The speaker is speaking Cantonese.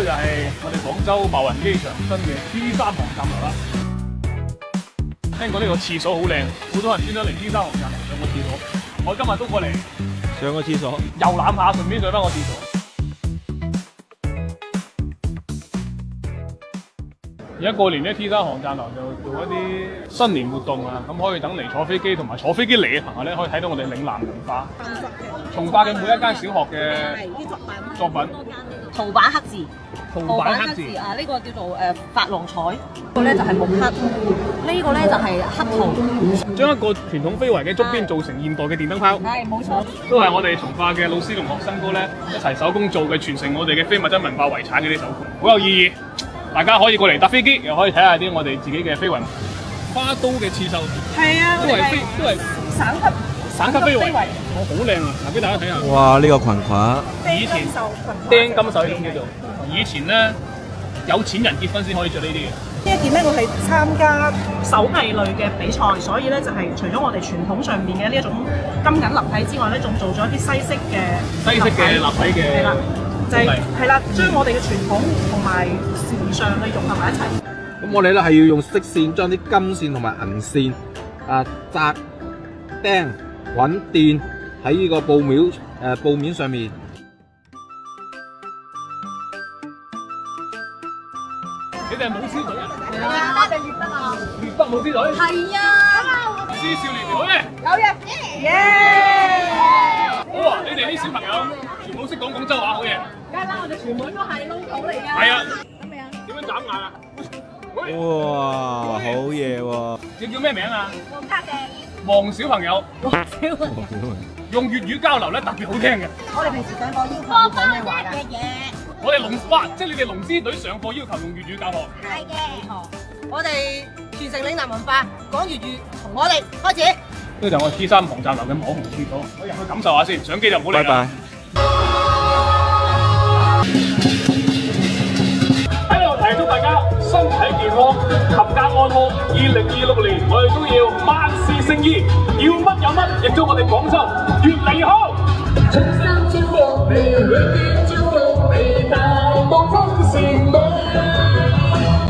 就係我哋廣州白雲機場新嘅 T3航站樓啦。聽講呢個廁所好靚，好多人專登嚟 T3航站樓上個廁所。我今日都過嚟上個廁所，遊覽下，順便上翻個廁所。而家過年咧 ，T3航站樓就做一啲新年活動啊，咁可以等嚟坐飛機同埋坐飛機嚟嘅朋友咧，可以睇到我哋嶺南文化。從化嘅每一間小學嘅作品，圖版黑字，圖版黑字啊！呢、個叫做琺瑯彩，呢個咧就係木刻，呢、個咧就係黑陶，將一個傳統非遺嘅竹編做成現代嘅電燈泡，係冇錯。都係我哋從化嘅老師同學生哥咧一齊手工做嘅，傳承我哋嘅非物質文化遺產嘅啲手工，好有意義。大家可以過嚟搭飛機，又可以睇下啲我哋自己嘅飛雲花刀嘅刺繡，係啊，都係省級飛圍，好靚啊！嗱，俾大家睇下。哇！呢、個裙褂，以前釘金手呢種叫做，以前咧有錢人結婚先可以着呢啲嘅。呢一件咧，我係參加手藝類嘅比賽，所以咧就係除咗我哋傳統上面嘅呢一種金銀立體之外咧，仲做咗一啲西式嘅立體嘅，係啦，就係啦，將我哋嘅傳統同埋時尚嘅融合埋一齊。咁我哋咧係要用色線將啲金線同埋銀線紮釘穩墊喺呢個布面上面。你哋係舞獅隊啊？係啊，我哋粵北啊，粵北舞獅隊。係啊，獅少年團咧，有嘅，耶！好啊！你哋啲小朋友全部識講廣州話，好嘢。梗係啦，我哋全部都係 local 嚟㗎。係啊。咁樣。點樣眨眼啊？哇！好嘢喎！你叫咩名啊？黃家嘅。黃小朋友黃小朋友。用粵語交流咧特別好聽嘅。我哋平時上課要求要講咩話㗎？我哋龍花，即係你哋龍獅隊上課要求用粵語教學。係嘅。我哋傳承嶺南文化，講粵語，從我哋開始。呢個就係我哋 T3航站樓嘅網紅廁所，我入去感受下先。上機就唔好嚟啦。拜拜。喺度提祝大家身體健康、冚家安康。2026年我哋都要萬事勝意，要乜有乜，亦祝我哋廣州越嚟越好。